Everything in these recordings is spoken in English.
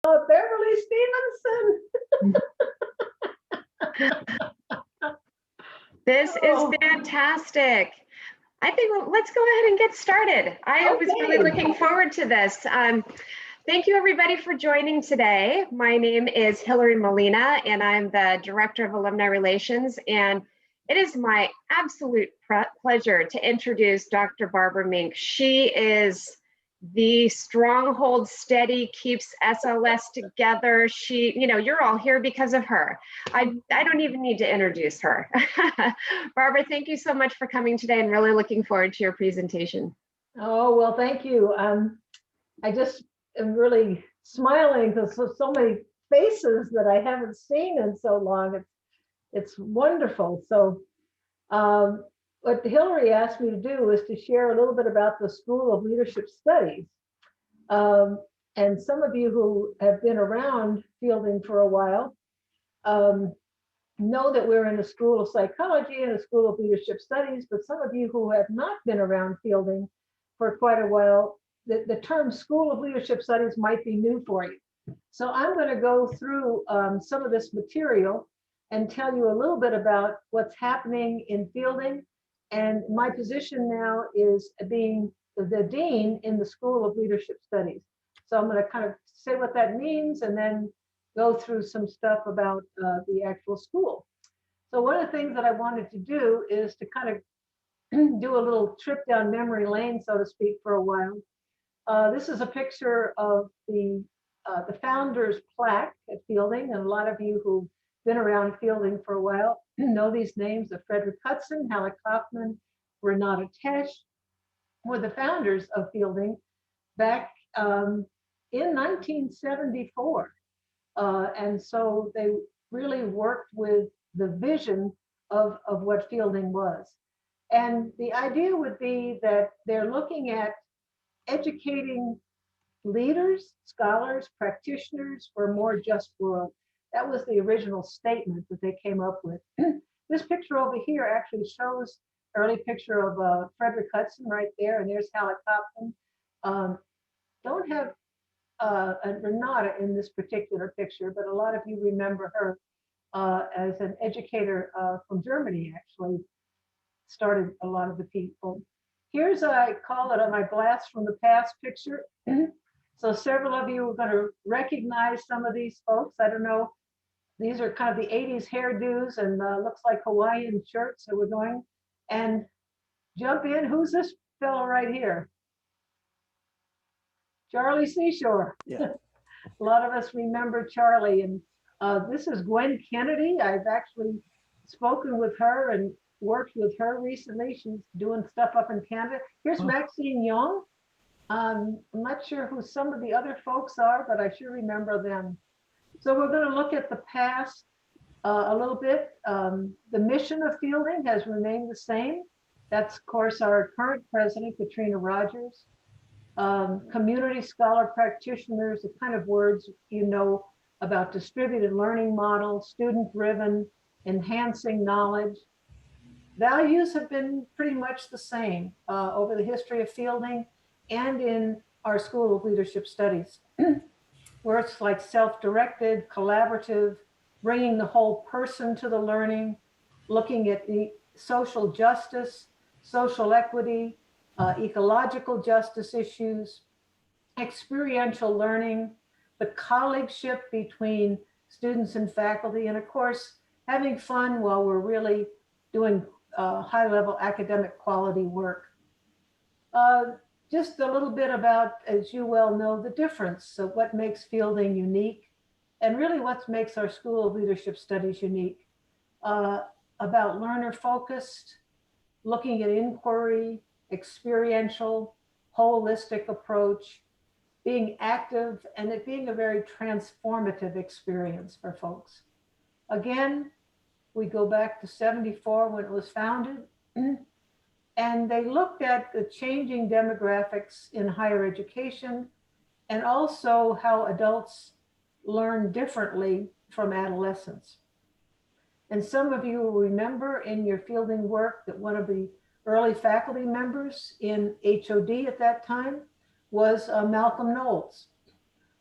Beverly Stevenson. This is Oh. fantastic. I think let's go ahead and get started. I was really Okay. looking forward to this. Thank you everybody for joining today. My name is Hillary Molina and I'm the Director of Alumni Relations, and it is my absolute pleasure to introduce Dr. Barbara Mink. She is the stronghold steady, keeps SLS together. She, you're all here because of her. I don't even need to introduce her. Barbara, thank you so much for coming today and really looking forward to your presentation. Oh, well, thank you. I just am really smiling because so many faces that I haven't seen in so long. It's wonderful. So what Hillary asked me to do is to share a little bit about the School of Leadership Studies. And some of you who have been around Fielding for a while know that we're in a School of Psychology and a School of Leadership Studies, but some of you who have not been around Fielding for quite a while, the term School of Leadership Studies might be new for you. So I'm going to go through some of this material and tell you a little bit about what's happening in Fielding. And my position now is being the dean in the School of Leadership Studies. So I'm going to kind of say what that means and then go through some stuff about the actual school. So one of the things that I wanted to do is to kind of do a little trip down memory lane, so to speak, for a while. This is a picture of the founder's plaque at Fielding, and a lot of you who've been around Fielding for a while know these names of Frederick Hudson, Halleck Kaufman, Renata Tesh, were the founders of Fielding back in 1974. And so they really worked with the vision of what Fielding was. And the idea would be that they're looking at educating leaders, scholars, practitioners for a more just world. That was the original statement that they came up with. This picture over here actually shows early picture of Frederick Hudson right there, and there's Halleck Kaufman. Don't have Renata in this particular picture, but a lot of you remember her as an educator from Germany, actually started a lot of the people. Here's, I call it my blast from the past picture. So several of you are going to recognize some of these folks. I don't know. These are kind of the 80s hairdos and looks like Hawaiian shirts. So we're going and jump in. Who's this fellow right here? Charlie Seashore. Yeah. A lot of us remember Charlie. And this is Gwen Kennedy. I've actually spoken with her and worked with her recently. She's doing stuff up in Canada. Here's Maxine Young. I'm not sure who some of the other folks are, but I sure remember them. So we're going to look at the past a little bit. The mission of Fielding has remained the same. That's, of course, our current president, Katrina Rogers. Community scholar practitioners, the kind of words you know about distributed learning models, student-driven, enhancing knowledge. Values have been pretty much the same over the history of Fielding and in our School of Leadership Studies. Words like self-directed, collaborative, bringing the whole person to the learning, looking at the social justice, social equity, ecological justice issues, experiential learning, the colleagueship between students and faculty, and of course, having fun while we're really doing high-level academic quality work. Just a little bit about, as you well know, the difference of what makes Fielding unique and really what makes our School of Leadership Studies unique. About learner-focused, looking at inquiry, experiential, holistic approach, being active, and it being a very transformative experience for folks. Again, we go back to 74 when it was founded. And they looked at the changing demographics in higher education and also how adults learn differently from adolescents. And some of you will remember in your Fielding work that one of the early faculty members in HOD at that time was Malcolm Knowles,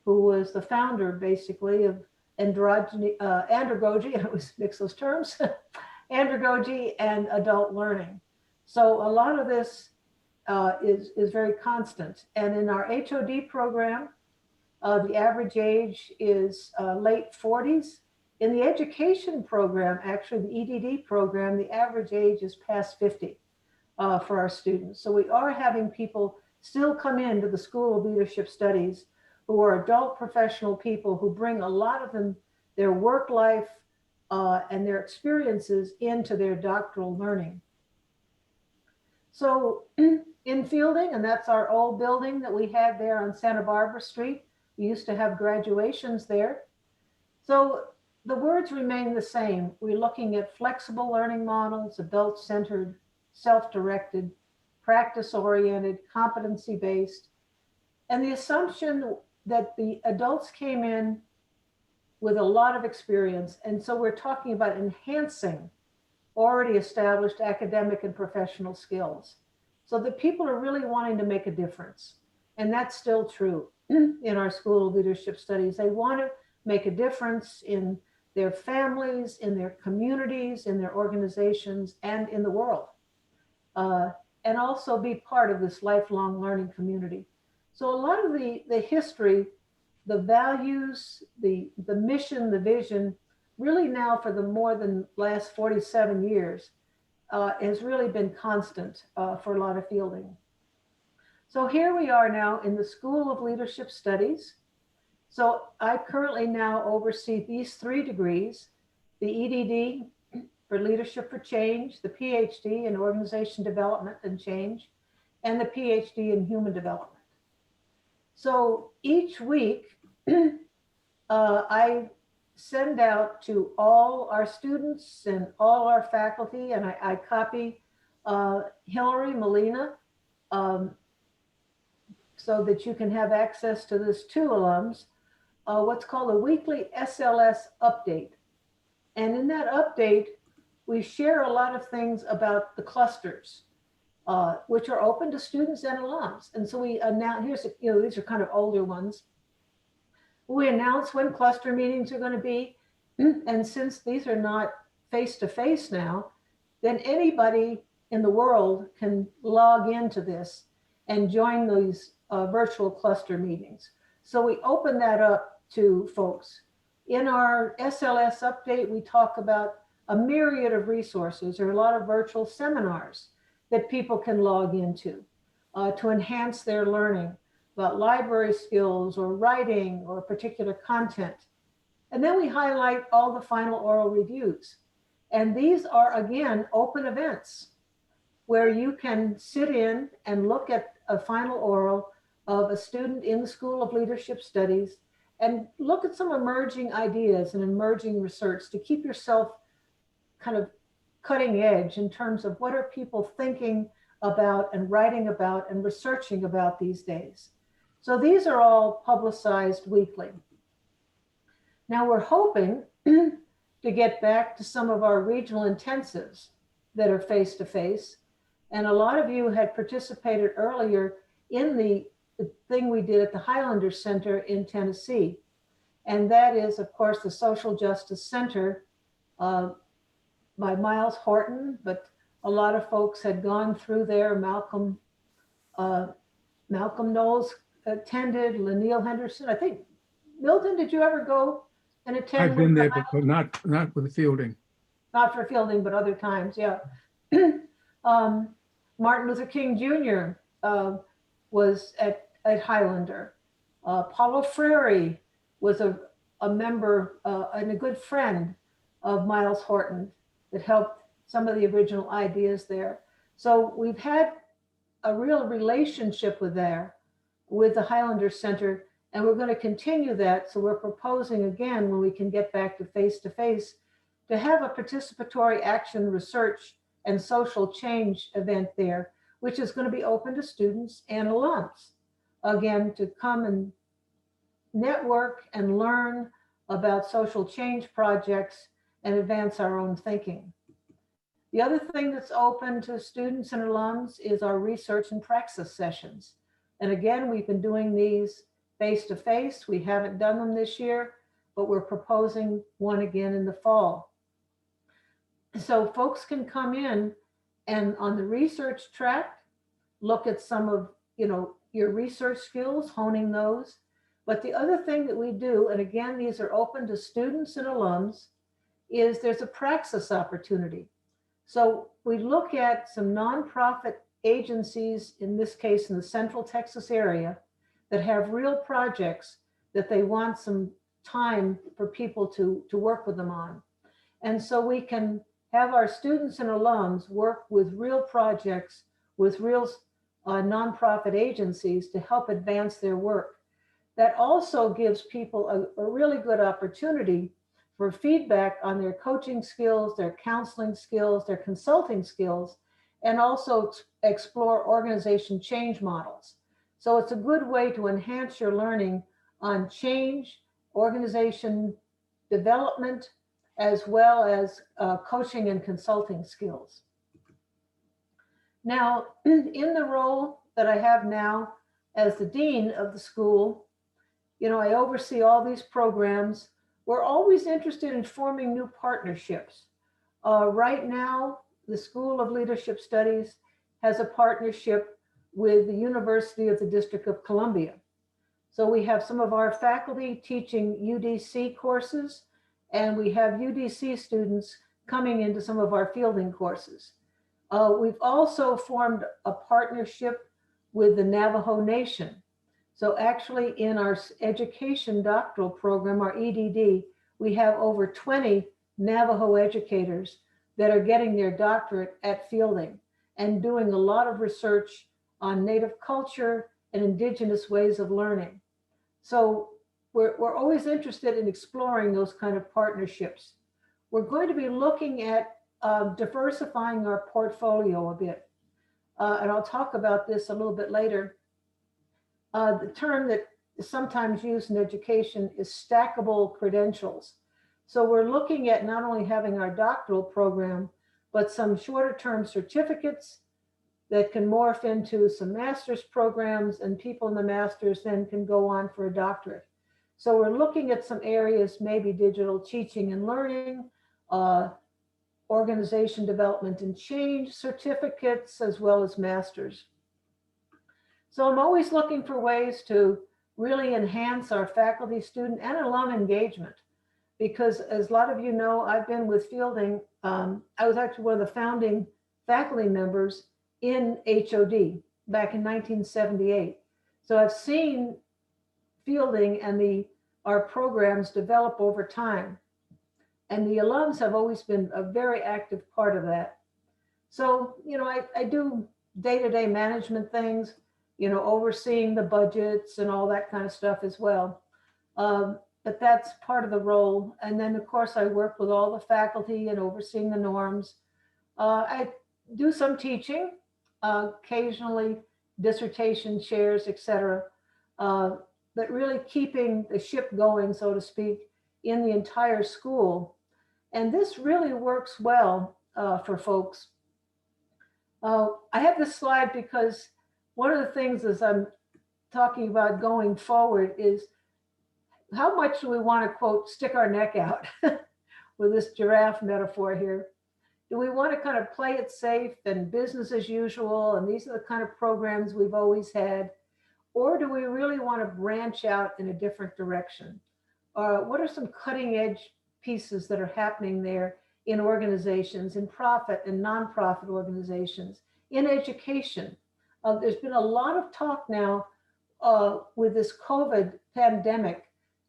who was the founder basically of andragogy, I always mix those terms, andragogy and adult learning. So a lot of this is very constant. And in our HOD program, the average age is late 40s. In the education program, actually the EDD program, the average age is past 50 for our students. So we are having people still come into the School of Leadership Studies who are adult professional people who bring a lot of them, their work life and their experiences into their doctoral learning. So in Fielding, and that's our old building that we had there on Santa Barbara Street, we used to have graduations there. So the words remain the same. We're looking at flexible learning models, adult-centered, self-directed, practice-oriented, competency-based, and the assumption that the adults came in with a lot of experience. And so we're talking about enhancing already established academic and professional skills. So that people are really wanting to make a difference. And that's still true in our School of Leadership Studies. They want to make a difference in their families, in their communities, in their organizations, and in the world. And also be part of this lifelong learning community. So a lot of the history, the values, the mission, the vision, really now for the more than last 47 years, has really been constant for a lot of Fielding. So here we are now in the School of Leadership Studies. So I currently now oversee these 3 degrees, the EDD for Leadership for Change, the PhD in Organization Development and Change, and the PhD in Human Development. So each week, I send out to all our students and all our faculty, and I copy Hillary Molina so that you can have access to this too, alums, what's called a weekly SLS update. And in that update, we share a lot of things about the clusters, which are open to students and alums. And so we announce, these are kind of older ones. We announce when cluster meetings are going to be. And since these are not face-to-face now, then anybody in the world can log into this and join these virtual cluster meetings. So we open that up to folks. In our SLS update, we talk about a myriad of resources. There are a lot of virtual seminars that people can log into to enhance their learning about library skills or writing or particular content. And then we highlight all the final oral reviews. And these are, again, open events where you can sit in and look at a final oral of a student in the School of Leadership Studies and look at some emerging ideas and emerging research to keep yourself kind of cutting edge in terms of what are people thinking about and writing about and researching about these days. So these are all publicized weekly. Now we're hoping to get back to some of our regional intensives that are face-to-face. And a lot of you had participated earlier in the thing we did at the Highlander Center in Tennessee. And that is, of course, the Social Justice Center by Miles Horton, but a lot of folks had gone through there. Malcolm Knowles attended, Lanil Henderson. I think, Milton, did you ever go and attend? I've been there, but not with Fielding. Not for Fielding, but other times, yeah. Martin Luther King Jr. Was at Highlander. Paulo Freire was a member and a good friend of Miles Horton that helped some of the original ideas there. So we've had a real relationship with the Highlander Center, and we're going to continue that. So we're proposing again, when we can get back to face-to-face, to have a participatory action research and social change event there, which is going to be open to students and alums, again, to come and network and learn about social change projects and advance our own thinking. The other thing that's open to students and alums is our research and praxis sessions. And again, we've been doing these face-to-face. We haven't done them this year, but we're proposing one again in the fall. So folks can come in and on the research track, look at some of, your research skills, honing those. But the other thing that we do, and again, these are open to students and alums, is there's a praxis opportunity. So we look at some nonprofit agencies, in this case in the Central Texas area, that have real projects that they want some time for people to work with them on. And so we can have our students and alums work with real projects, with real nonprofit agencies to help advance their work. That also gives people a really good opportunity for feedback on their coaching skills, their counseling skills, their consulting skills, and also explore organization change models. So it's a good way to enhance your learning on change, organization development, as well as coaching and consulting skills. Now, in the role that I have now as the dean of the school, I oversee all these programs. We're always interested in forming new partnerships. Right now, the School of Leadership Studies has a partnership with the University of the District of Columbia. So we have some of our faculty teaching UDC courses, and we have UDC students coming into some of our fielding courses. We've also formed a partnership with the Navajo Nation. So actually in our education doctoral program, our EDD, we have over 20 Navajo educators that are getting their doctorate at Fielding and doing a lot of research on Native culture and indigenous ways of learning. So we're always interested in exploring those kind of partnerships. We're going to be looking at diversifying our portfolio a bit. And I'll talk about this a little bit later. The term that is sometimes used in education is stackable credentials. So we're looking at not only having our doctoral program, but some shorter term certificates that can morph into some master's programs, and people in the master's then can go on for a doctorate. So we're looking at some areas, maybe digital teaching and learning, organization development and change certificates, as well as masters. So I'm always looking for ways to really enhance our faculty, student, and alum engagement. Because as a lot of you know, I've been with Fielding. I was actually one of the founding faculty members in HOD back in 1978. So I've seen Fielding and our programs develop over time. And the alums have always been a very active part of that. So, I do day-to-day management things, overseeing the budgets and all that kind of stuff as well. But that's part of the role. And then, of course, I work with all the faculty and overseeing the norms. I do some teaching, occasionally dissertation chairs, etc. But really keeping the ship going, so to speak, in the entire school. And this really works well for folks. I have this slide because one of the things as I'm talking about going forward is how much do we want to, quote, stick our neck out with this giraffe metaphor here? Do we want to kind of play it safe and business as usual, and these are the kind of programs we've always had? Or do we really want to branch out in a different direction? What are some cutting edge pieces that are happening there in organizations, in profit and nonprofit organizations, in education? There's been a lot of talk now with this COVID pandemic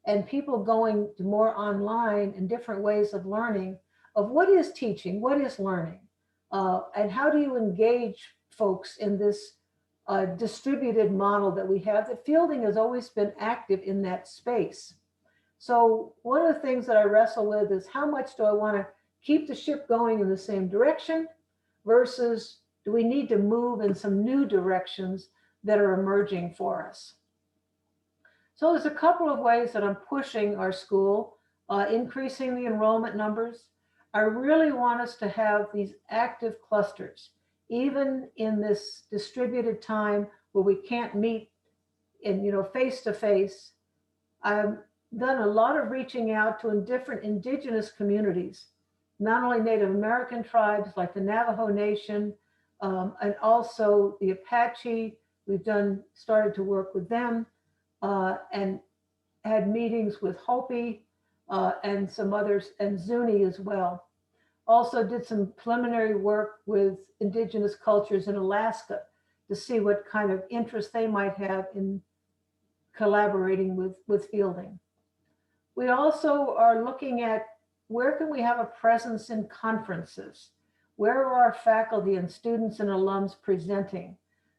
and people going to more online and different ways of learning, of what is teaching, what is learning, and how do you engage folks in this distributed model that we have. That Fielding has always been active in that space. So one of the things that I wrestle with is how much do I want to keep the ship going in the same direction versus do we need to move in some new directions that are emerging for us? So there's a couple of ways that I'm pushing our school, increasing the enrollment numbers. I really want us to have these active clusters, even in this distributed time where we can't meet in, face to face. I've done a lot of reaching out to different indigenous communities, not only Native American tribes like the Navajo Nation, and also the Apache. We've started to work with them, and had meetings with Hopi, and some others, and Zuni as well. Also did some preliminary work with indigenous cultures in Alaska to see what kind of interest they might have in collaborating with fielding. We also are looking at where can we have a presence in conferences? Where are our faculty and students and alums presenting?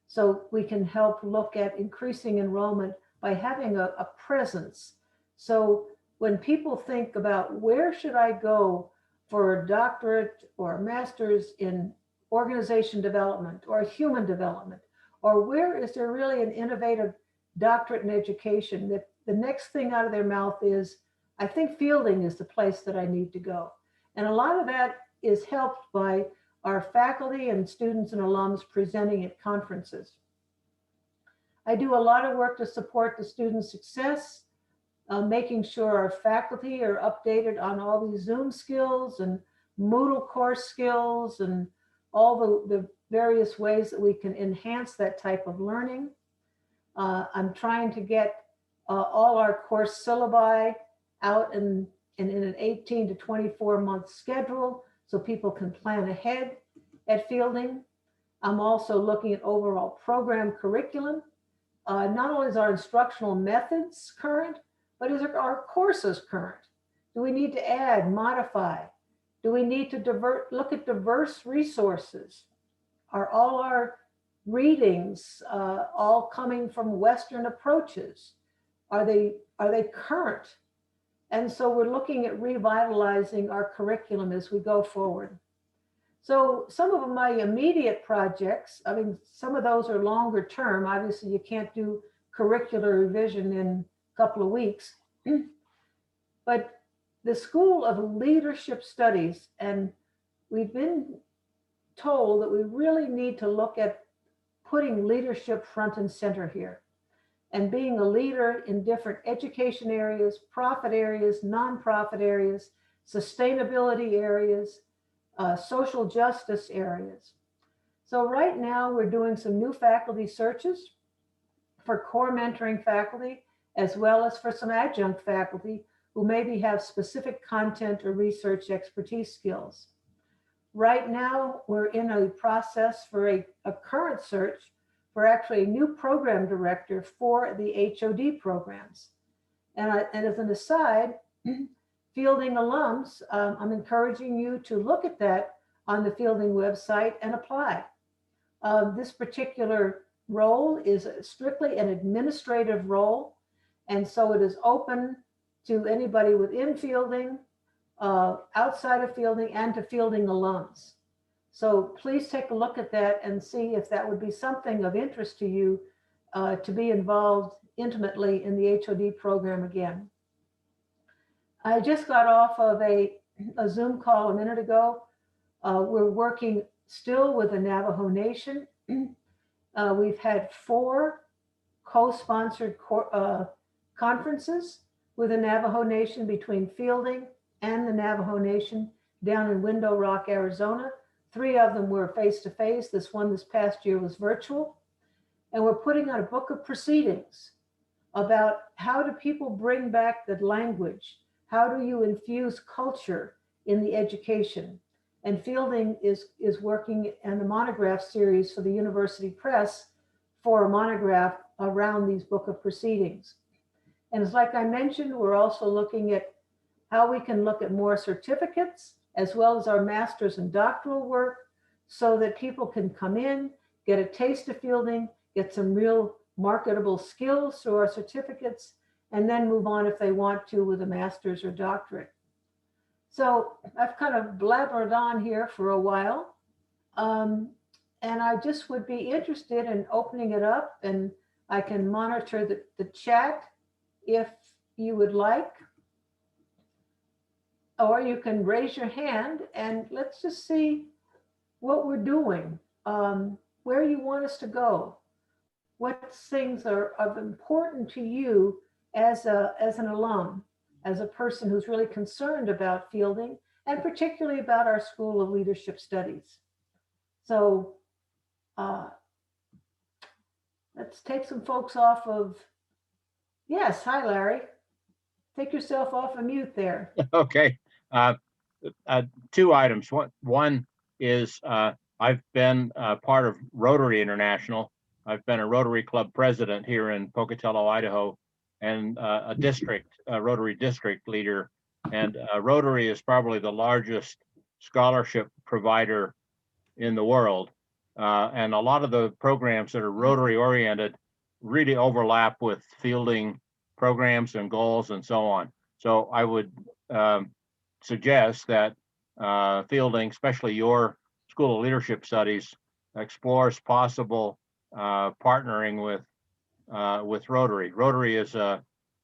So we can help look at increasing enrollment by having a presence. So when people think about where should I go for a doctorate or a master's in organization development or human development, or where is there really an innovative doctorate in education, that the next thing out of their mouth is, I think fielding is the place that I need to go. And a lot of that is helped by our faculty and students and alums presenting at conferences. I do a lot of work to support the student success, making sure our faculty are updated on all these Zoom skills and Moodle course skills and all the various ways that we can enhance that type of learning. I'm trying to get all our course syllabi out in an 18 to 24 month schedule so people can plan ahead at fielding. I'm also looking at overall program curriculum. Not only is our instructional methods current, but is our courses current? Do we need to add, modify? Do we need to look at diverse resources? Are all our readings all coming from Western approaches? Are they current? And so we're looking at revitalizing our curriculum as we go forward. So some of my immediate projects, I mean, some of those are longer term. Obviously, you can't do curricular revision in a couple of weeks. But the School of Leadership Studies, and we've been told that we really need to look at putting leadership front and center here, and being a leader in different education areas, profit areas, nonprofit areas, sustainability areas, social justice areas. So right now we're doing some new faculty searches for core mentoring faculty, as well as for some adjunct faculty who maybe have specific content or research expertise skills. Right now, we're in a process for a current search for actually a new program director for the HOD programs. And as an aside, Fielding alums, I'm encouraging you to look at that on the Fielding website and apply. This particular role is strictly an administrative role, and so it is open to anybody within Fielding, outside of Fielding, and to Fielding alums. So please take a look at that and see if that would be something of interest to you, to be involved intimately in the HOD program again. I just got off of a Zoom call a minute ago. We're working still with the Navajo Nation. We've had 4 co-sponsored conferences with the Navajo Nation between Fielding and the Navajo Nation down in Window Rock, Arizona. 3 of them were face-to-face. This one this past year was virtual. And we're putting out a book of proceedings about how do people bring back the language? How do you infuse culture in the education? And Fielding is working on a monograph series for the University Press for a monograph around these book of proceedings. And it's like I mentioned, we're also looking at how we can look at more certificates as well as our master's and doctoral work so that people can come in, get a taste of Fielding, get some real marketable skills through our certificates, and then move on if they want to with a master's or doctorate. So I've kind of blabbered on here for a while. And I just would be interested in opening it up, and I can monitor the chat if you would like. Or you can raise your hand and let's just see what we're doing, where you want us to go. what things are of important to you as an alum, as a person who's really concerned about fielding, and particularly about our School of Leadership Studies. So let's take some folks off of, yes, hi, Larry. Take yourself off of mute there. Okay. Uh, Two items. One is I've been part of Rotary International. I've been a Rotary Club president here in Pocatello, Idaho, and a Rotary district leader. And Rotary is probably the largest scholarship provider in the world. And a lot of the programs that are Rotary oriented really overlap with fielding programs and goals and so on. So I would suggest that fielding, especially your School of Leadership Studies, explores possible partnering with Rotary. Rotary is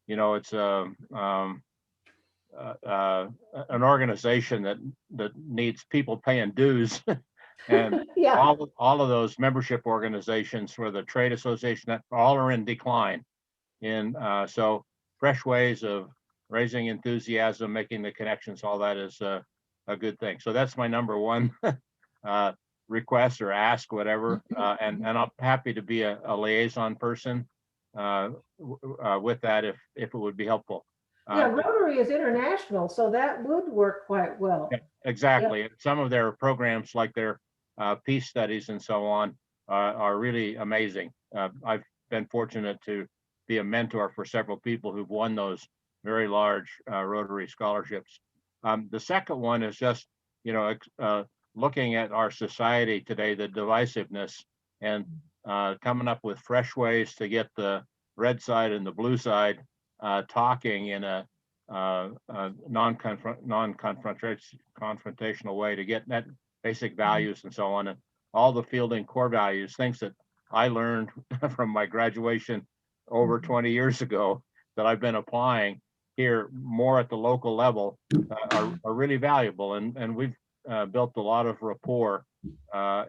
it's an organization that needs people paying dues, and Yeah, all of those membership organizations for the trade association that all are in decline. So fresh ways of raising enthusiasm, making the connections, all that is a good thing. So that's my number one request or ask, whatever. And I'm happy to be a liaison person with that if it would be helpful. yeah, Rotary is international, so that would work quite well. Exactly. Yep. Some of their programs, like their peace studies and so on, are really amazing. I've been fortunate to be a mentor for several people who've won those very large Rotary scholarships. The second one is just, looking at our society today, the divisiveness, and coming up with fresh ways to get the red side and the blue side talking in a non-confrontational way to get that basic values and so on, and all the fielding core values, things that I learned from my graduation over 20 years ago that I've been applying here more at the local level are really valuable, and we've built a lot of rapport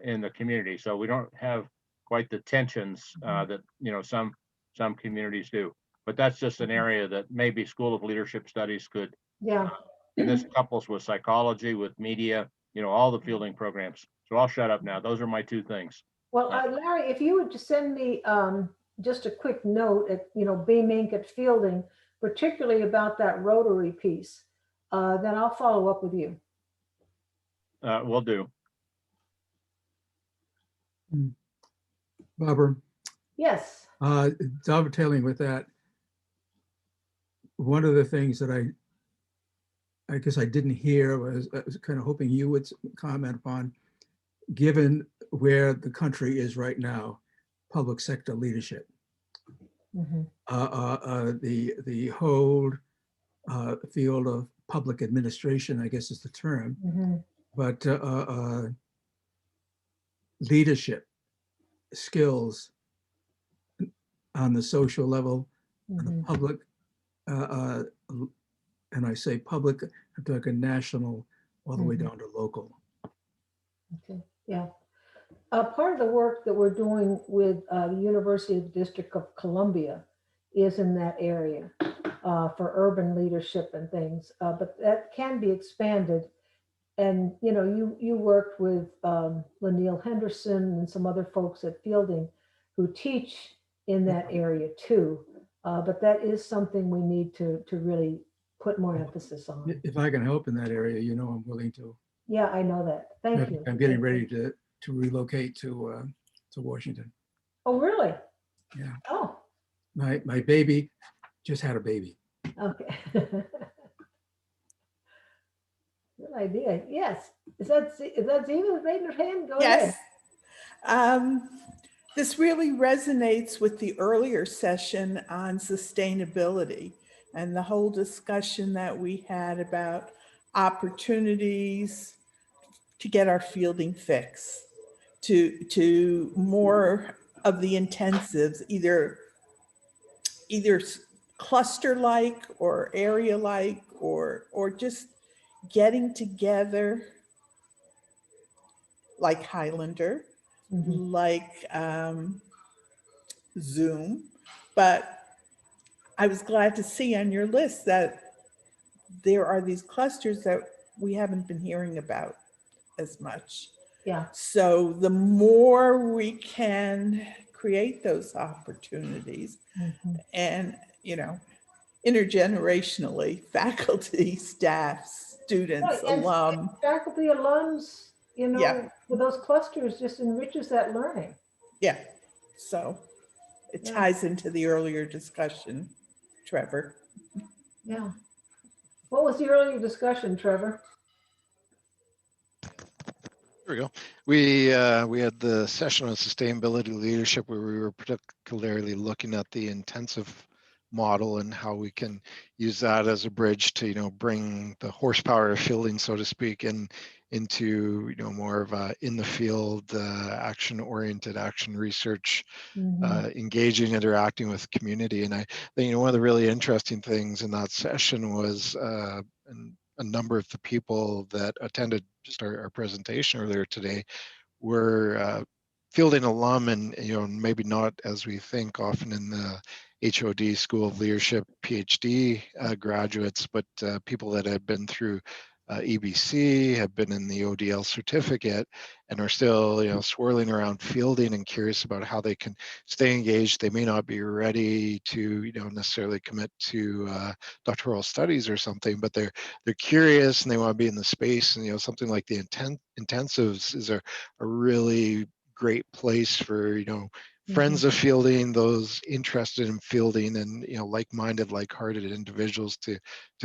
in the community, so we don't have quite the tensions that some communities do. But that's just an area that maybe School of Leadership Studies could, Yeah. And this couples with psychology, with media, all the fielding programs. So I'll shut up now. Those are my two things. Well, Larry, if you would just send me just a quick note at, Mink at fielding, particularly about that Rotary piece, then I'll follow up with you. Will do. Barbara, Yes. dovetailing with that, one of the things that I guess I didn't hear was I was kind of hoping you would comment upon, given where the country is right now, public sector leadership. Mm-hmm. The whole field of public administration, I guess is the term, Mm-hmm. but leadership skills on the social level, Mm-hmm. and the public, and I say public, I'm talking national, all the way down to local. Okay, yeah. Part of the work that we're doing with the University of the District of Columbia is in that area for urban leadership and things, but that can be expanded. And you worked with Laniel Henderson and some other folks at Fielding who teach in that area too. But that is something we need to really put more emphasis on. If I can help in that area, I'm willing to. Yeah, I know that. Thank you. I'm getting ready to relocate to Washington. Oh, really? Yeah. Oh. My baby just had a baby. Okay. Good idea. Yes. Is that Ziva with raising her hand? Go Yes. ahead. This really resonates with the earlier session on sustainability and the whole discussion that we had about opportunities to get our fielding fix, to more of the intensives, either cluster-like or area-like, or just getting together like Highlander, like Zoom, but I was glad to see on your list that there are these clusters that we haven't been hearing about as much. Yeah, So the more we can create those opportunities mhm. and, intergenerationally, faculty, staff, students, Right, and alum, faculty, alums, yeah, with those clusters just enriches that learning. yeah. So it Yeah, ties into the earlier discussion, Trevor. yeah. What was the earlier discussion, Trevor? There we go. We had the session on sustainability leadership where we were particularly looking at the intensive model and how we can use that as a bridge to bring the horsepower of fielding, so to speak, into more of a in the field action oriented action research, Mhm. engaging, interacting with community. And I think one of the really interesting things in that session was a number of the people that attended just our presentation earlier today were fielding alum, and maybe not as we think often in the HOD School of Leadership PhD graduates, but people that have been through EBC, have been in the ODL certificate, and are still swirling around fielding and curious about how they can stay engaged. They may not be ready to necessarily commit to doctoral studies or something, but they're curious and they want to be in the space. And something like the intensives is a really great place for friends of fielding, those interested in fielding, and like-minded, like-hearted individuals to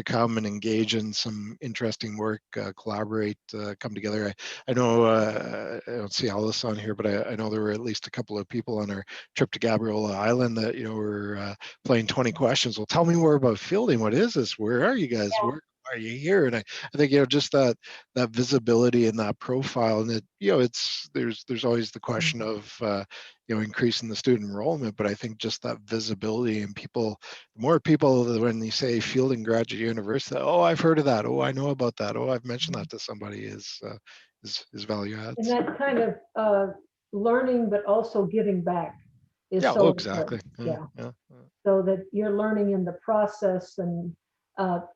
come and engage in some interesting work, collaborate, come together. I know I don't see Alice on here, but I know there were at least a couple of people on our trip to Gabriola Island that were playing 20 questions. Well, tell me more about fielding. What is this? Where are you guys? Where are you here? And I think just that visibility and that profile, and there's always the question of increasing the student enrollment, but I think just that visibility and the more people that when you say fielding graduate university, oh, I've heard of that, oh, I know about that, oh, I've mentioned that to somebody is value And adds. that kind of learning, but also giving back is Yeah, so exactly. important. Yeah. Yeah. So that you're learning in the process. And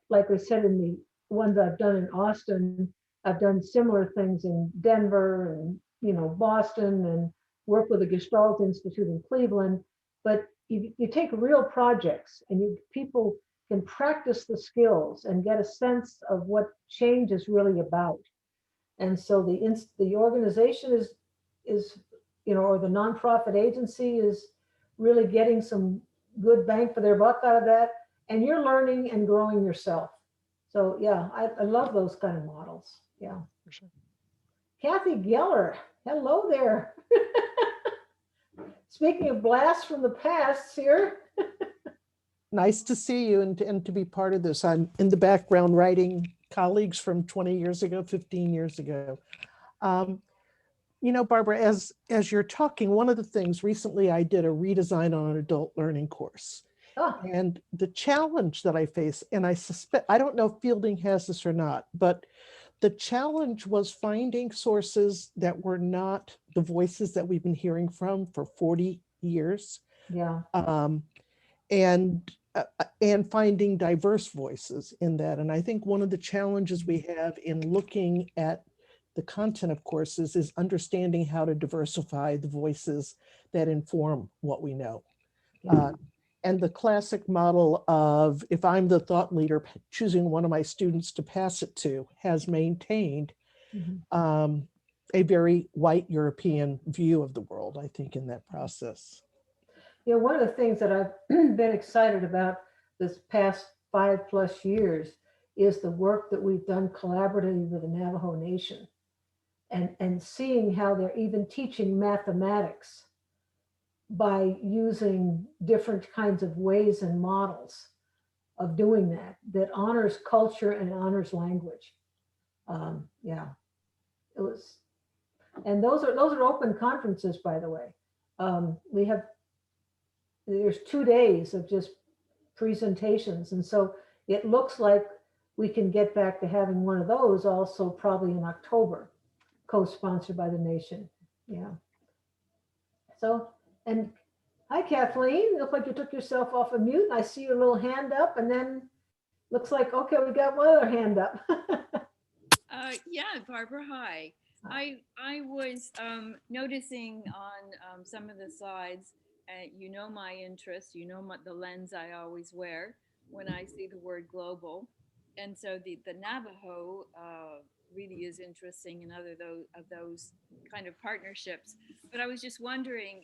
like we said, in the ones I've done in Austin, I've done similar things in Denver and Boston, and work with the Gestalt Institute in Cleveland. But you take real projects and people can practice the skills and get a sense of what change is really about. And so the organization is or the nonprofit agency is really getting some good bang for their buck out of that, and you're learning and growing yourself. So yeah, I love those kind of models. Yeah. For sure. Kathy Geller, hello there. Speaking of blasts from the past here. Nice to see you and to be part of this. I'm in the background writing colleagues from 20 years ago, 15 years ago. Barbara, as you're talking, one of the things recently I did a redesign on an adult learning course. Oh, And the challenge that I face, and I don't know if Fielding has this or not, but the challenge was finding sources that were not the voices that we've been hearing from for 40 years. yeah. And finding diverse voices in that. And I think one of the challenges we have in looking at the content of courses is understanding how to diversify the voices that inform what we know. And the classic model of, if I'm the thought leader, choosing one of my students to pass it to has maintained a very white European view of the world, I think, in that process. One of the things that I've been excited about this past 5+ years is the work that we've done collaboratively with the Navajo Nation, and seeing how they're even teaching mathematics by using different kinds of ways and models of doing that honors culture and honors language. Yeah, it was, and those are open conferences, by the way. There's 2 days of just presentations, and so it looks like we can get back to having one of those also probably in October, co-sponsored by the nation. Yeah. So, and Hi, Kathleen. Looks like you took yourself off of mute. I see your little hand up and then looks like, okay, we got one other hand up. Yeah, Barbara, hi. I was noticing on some of the slides, you know my interest, you know the lens I always wear when I see the word global. And so the Navajo really is interesting in other of those kind of partnerships. But I was just wondering,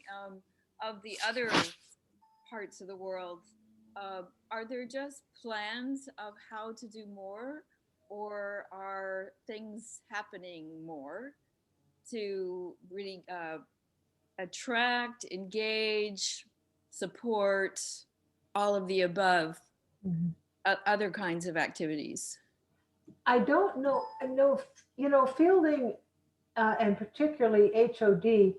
of the other parts of the world, are there just plans of how to do more, or are things happening more to really attract, engage, support, all of the above, Mhm. other kinds of activities? I don't know. I know, fielding and particularly HOD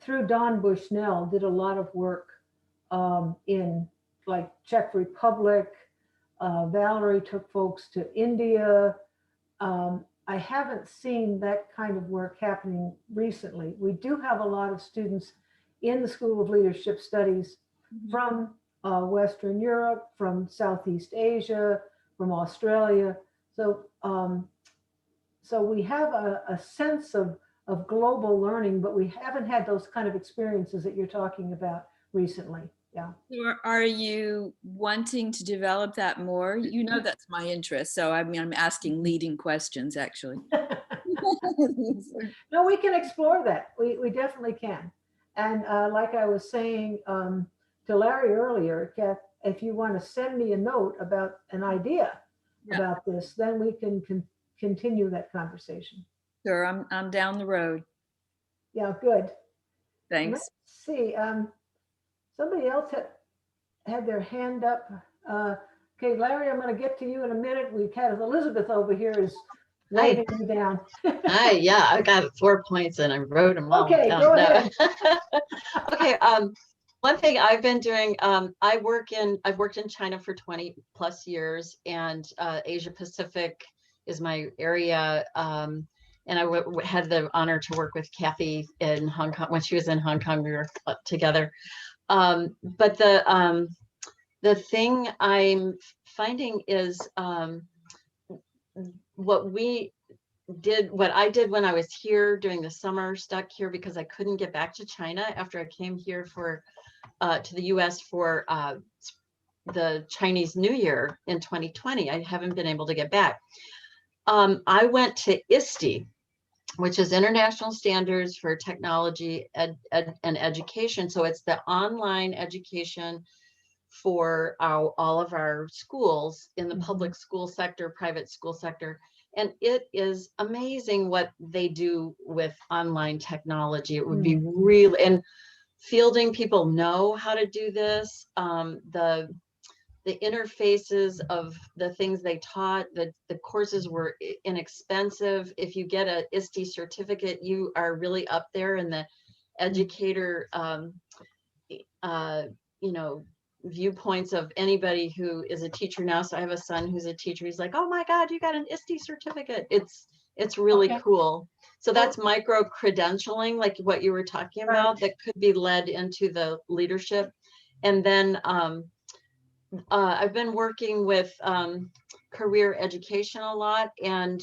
through Don Bushnell did a lot of work in like Czech Republic. Valerie took folks to India. I haven't seen that kind of work happening recently. We do have a lot of students in the School of Leadership Studies from Western Europe, from Southeast Asia, from Australia. So, so we have a sense of global learning, but we haven't had those kind of experiences that you're talking about recently. Yeah. Or are you wanting to develop that more? You know, that's my interest. So I mean, I'm asking leading questions, actually. No, we can explore that. We definitely can. And like I was saying to Larry earlier, Kath, if you want to send me a note about an idea Yeah. about this, then we can continue that conversation. Sure, I'm down the road. Yeah, good. Thanks. Let's see. Somebody else had their hand up. Okay, Larry, I'm going to get to you in a minute. We've had Elizabeth over here is waving me down. Hi, yeah, I got 4 points and I wrote them all Okay, down. go No. ahead. Okay, one thing I've been doing, I've worked in China for 20 plus years, and Asia Pacific is my area. And I had the honor to work with Kathy in Hong Kong. When she was in Hong Kong, we were together. But the thing I'm finding is what I did when I was here during the summer, stuck here because I couldn't get back to China after I came here to the US for the Chinese New Year in 2020. I haven't been able to get back. I went to ISTE, which is International Standards for Technology and Education. So it's the online education for all of our schools in the public school sector, private school sector. And it is amazing what they do with online technology. It would be real, and fielding people know how to do this. The interfaces of the things they taught, the courses were inexpensive. If you get a ISTE certificate, you are really up there in the educator, viewpoints of anybody who is a teacher now. So I have a son who's a teacher. He's like, oh my God, you got an ISTE certificate. It's really cool. So that's micro credentialing, like what you were talking about, that could be led into the leadership. And then I've been working with career education a lot, and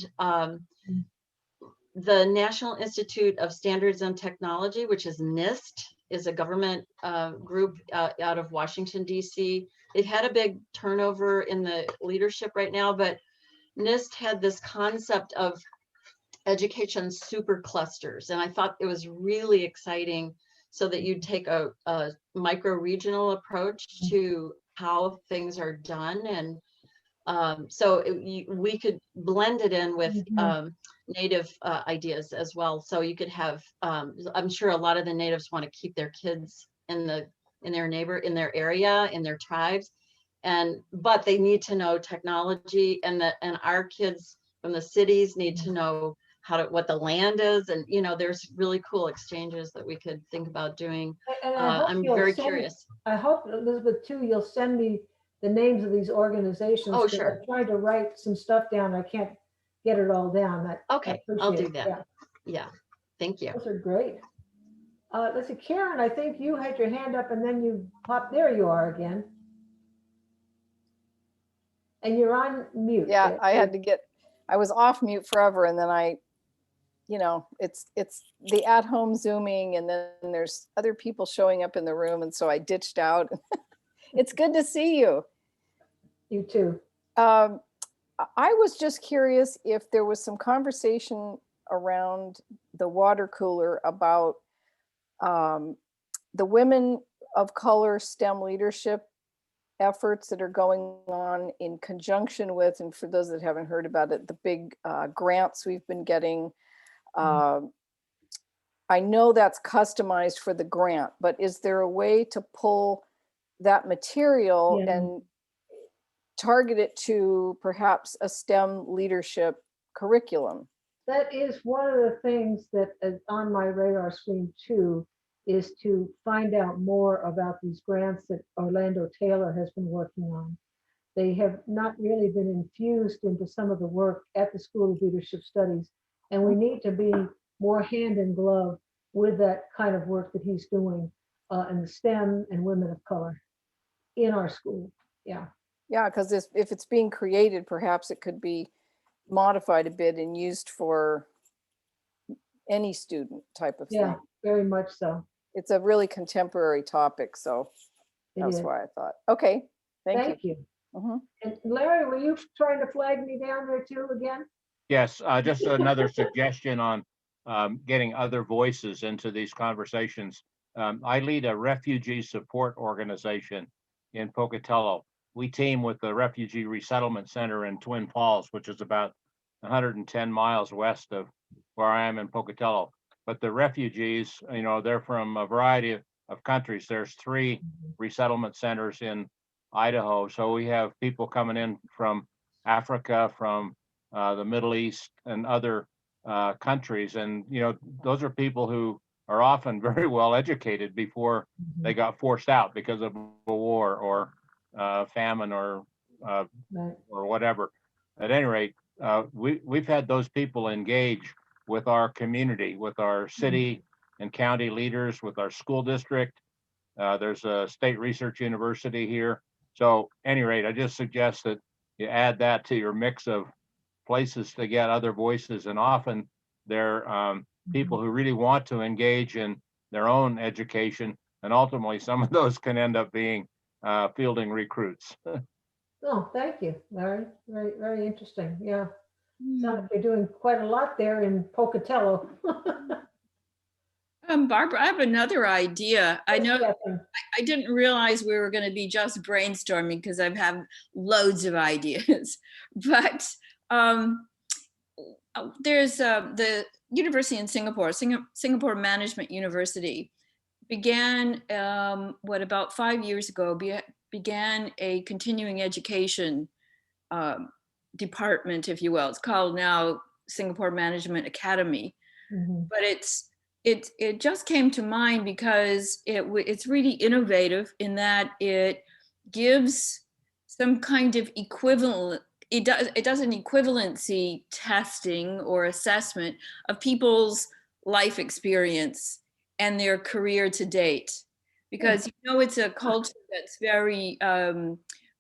the National Institute of Standards and Technology, which is NIST, is a government group out of Washington, D.C. They've had a big turnover in the leadership right now, but NIST had this concept of education super clusters. And I thought it was really exciting, so that you'd take a micro-regional approach to how things are done. And so we could blend it in with native ideas as well. So you could have, I'm sure a lot of the natives want to keep their kids in their area, in their tribes, but they need to know technology, and our kids from the cities need to know what the land is, and there's really cool exchanges that we could think about doing. I'm very curious. I hope, Elizabeth, too, you'll send me the names of these organizations. Oh, sure. I tried to write some stuff down. I can't get it all down. Okay, I'll do that. Yeah, thank you. Those are great. Let's see, Karen, I think you had your hand up and then you popped, there you are again. And you're on mute. Yeah, I was off mute forever, and then it's the at-home Zooming, and then there's other people showing up in the room, and so I ditched out. It's good to see you. You too. I was just curious if there was some conversation around the water cooler about the women of color STEM leadership efforts that are going on in conjunction with, and for those that haven't heard about it, the big grants we've been getting. I know that's customized for the grant, but is there a way to pull that material and target it to perhaps a STEM leadership curriculum? That is one of the things that is on my radar screen too, is to find out more about these grants that Orlando Taylor has been working on. They have not really been infused into some of the work at the School of Leadership Studies, and we need to be more hand in glove with that kind of work that he's doing in the STEM and women of color in our school. Yeah. Yeah, because if it's being created, perhaps it could be modified a bit and used for any student type of thing. Yeah, very much so. It's a really contemporary topic, so that's why I thought. Okay, thank you. Mm-hmm. And Larry, were you trying to flag me down there too again? Yes, just another suggestion on getting other voices into these conversations. I lead a refugee support organization in Pocatello. We team with the Refugee Resettlement Center in Twin Falls, which is about 110 miles west of where I am in Pocatello. But the refugees, they're from a variety of countries. There's 3 resettlement centers in Idaho. So we have people coming in from Africa, from the Middle East and other countries. And, those are people who are often very well educated before they got forced out because of a war or famine or whatever. At any rate, we've had those people engage with our community, with our city and county leaders, with our school district. There's a state research university here. So at any rate, I just suggest that you add that to your mix of places to get other voices. And often they're people who really want to engage in their own education. And ultimately, some of those can end up being fielding recruits. Oh, thank you, Larry. Very, very interesting. Yeah. Sounds like you're doing quite a lot there in Pocatello. Barbara, I have another idea. I know I didn't realize we were going to be just brainstorming because I have loads of ideas. But there's the university in Singapore, Singapore Management University, began about 5 years ago, began a continuing education department, if you will. It's called now Singapore Management Academy, but it just came to mind because it's really innovative in that it gives some kind of equivalent. It does an equivalency testing or assessment of people's life experience and their career to date, because it's a culture that's very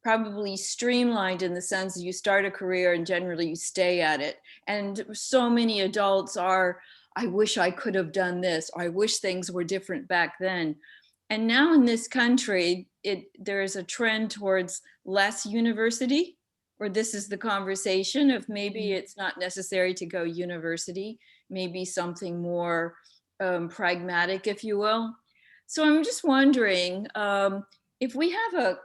probably streamlined in the sense that you start a career and generally you stay at it. And so many adults are, I wish I could have done this, or I wish things were different back then. And now in this country, there is a trend towards less university, where this is the conversation of maybe it's not necessary to go university, maybe something more pragmatic, if you will. So I'm just wondering if we have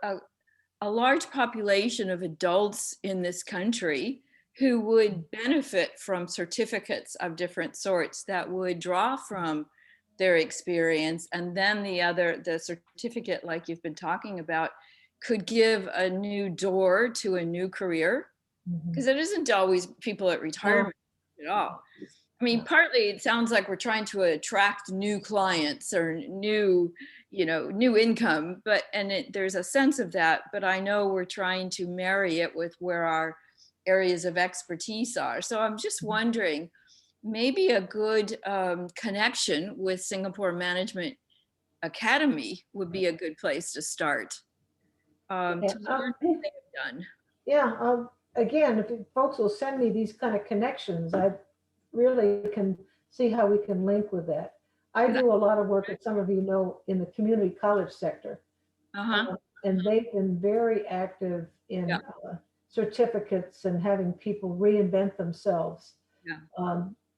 a large population of adults in this country who would benefit from certificates of different sorts that would draw from their experience, and then the certificate, like you've been talking about, could give a new door to a new career, because it isn't always people at retirement at all. I mean, partly it sounds like we're trying to attract new clients or new income, there's a sense of that, but I know we're trying to marry it with where our areas of expertise are. So I'm just wondering maybe a good connection with Singapore Management Academy would be a good place to start. To Yeah, learn what they have done. Yeah, again, if folks will send me these kind of connections, I really can see how we can link with that. I do a lot of work, as some of you know, in the community college sector. Uh-huh. And they've been very active in Yeah. certificates and having people reinvent themselves. Yeah.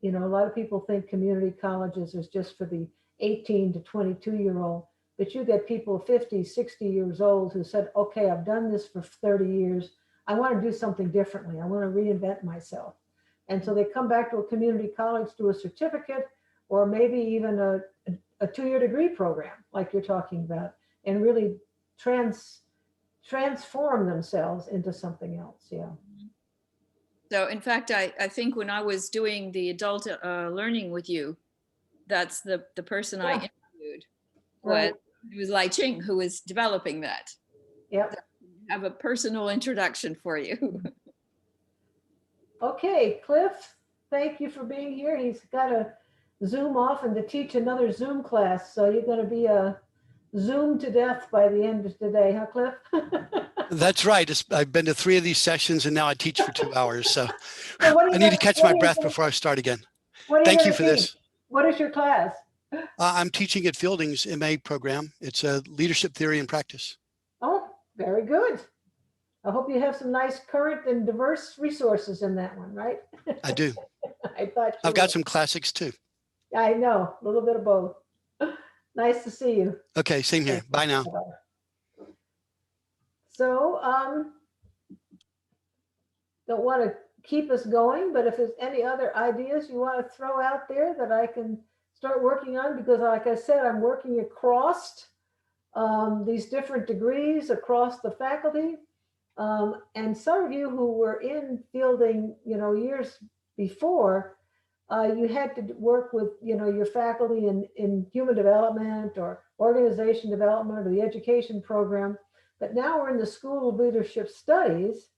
You know, a lot of people think community colleges is just for the 18 to 22-year-old, but you get people 50, 60 years old who said, okay, I've done this for 30 years. I want to do something differently. I want to reinvent myself. And so they come back to a community college, do a certificate, or maybe even a 2-year degree program like you're talking about, and really transform themselves into something else. Yeah. So in fact, I think when I was doing the adult learning with you, that's the person I Yeah. interviewed Right. was Lai Ching, who was developing that. Yep. Have a personal introduction for you. Okay, Cliff, thank you for being here. He's got to Zoom off and to teach another Zoom class. So you're going to be a Zoom to death by the end of today, huh, Cliff? That's right. I've been to 3 of these sessions and now I teach for 2 hours. So So I need to catch my breath before I start again. Thank you for this. What is your class? I'm teaching at Fielding's MA program. It's a leadership theory and practice. Oh, very good. I hope you have some nice current and diverse resources in that one, right? I do. I thought I've got some classics too. I know, a little bit of both. Nice to see you. Okay, same here. Bye now. Bye-bye. So, don't want to keep us going, but if there's any other ideas you want to throw out there that I can start working on, because like I said, I'm working across these different degrees across the faculty. And some of you who were in fielding, you know, years before, you had to work with, you know, your faculty in human development or organization development or the education program. But now we're in the School of Leadership Studies.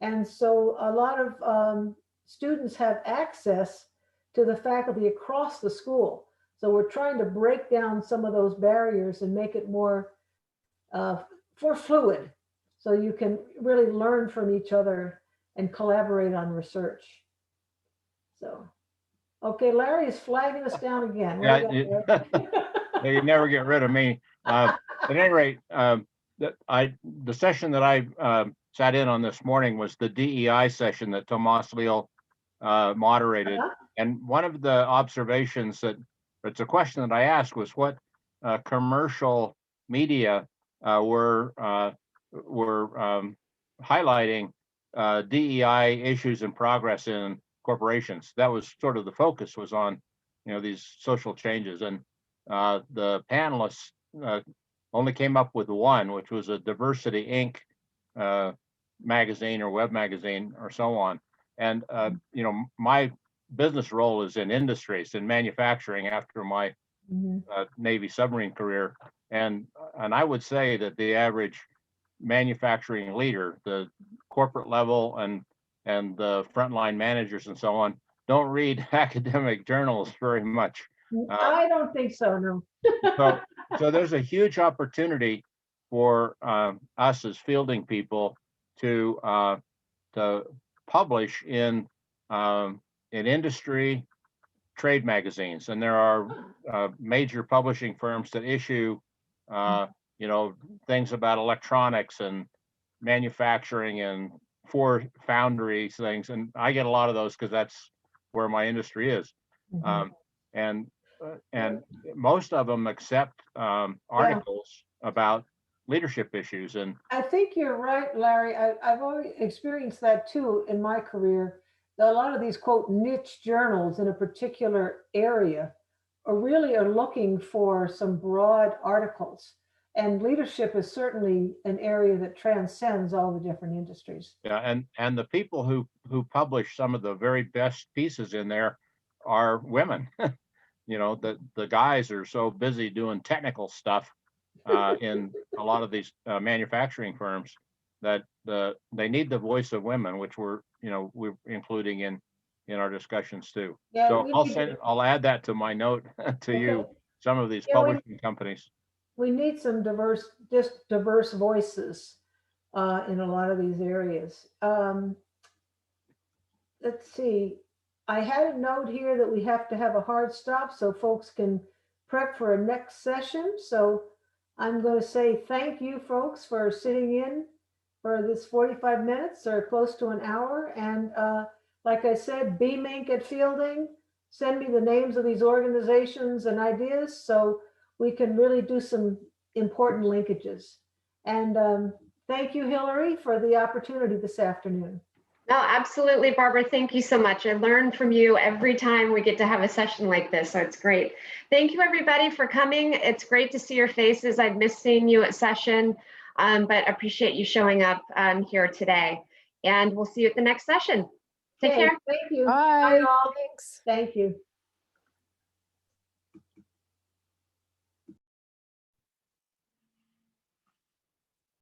And so a lot of students have access to the faculty across the school. So we're trying to break down some of those barriers and make it more fluid. So you can really learn from each other and collaborate on research. So, okay, Larry is flagging us down again. Yeah, you never get rid of me. At any rate, the session that I sat in on this morning was the DEI session that Tomas Leal moderated. And one of the observations it's a question that I asked was what commercial media were highlighting DEI issues and progress in corporations. That was sort of the focus was on, you know, these social changes. And the panelists only came up with one, which was a Diversity Inc. Magazine or web magazine or so on. And, you know, my business role is in industries, in manufacturing after my Navy submarine career. And I would say that the average manufacturing leader, the corporate level and the frontline managers and so on, don't read academic journals very much. I don't think so, no. So there's a huge opportunity for us as fielding people to publish in industry trade magazines, and there are major publishing firms that issue you know, things about electronics and manufacturing and for foundries things, and I get a lot of those because that's where my industry is. And most of them accept articles about leadership issues. And I think you're right, Larry. I've always experienced that too in my career. A lot of these quote niche journals in a particular area are looking for some broad articles. And leadership is certainly an area that transcends all the different industries. Yeah, and the people who publish some of the very best pieces in there are women. You know, the guys are so busy doing technical stuff in a lot of these manufacturing firms that they need the voice of women, which we're including in in our discussions too. Yeah, So we I'll need send, to- I'll add that to my note to you, Okay. some of these Yeah, we- publishing companies. We need some diverse voices in a lot of these areas. Let's see. I had a note here that we have to have a hard stop so folks can prep for a next session. So I'm going to say thank you, folks, for sitting in for this 45 minutes or close to an hour. And like I said, be Mink at Fielding. Send me the names of these organizations and ideas so we can really do some important linkages. And thank you, Hillary, for the opportunity this afternoon. No, absolutely, Barbara. Thank you so much. I learn from you every time we get to have a session like this, so it's great. Thank you, everybody, for coming. It's great to see your faces. I've missed seeing you at session, but appreciate you showing up here today. And we'll see you at the next session. Take Okay, care. thank you. Bye. Bye all. Thanks. Thank you.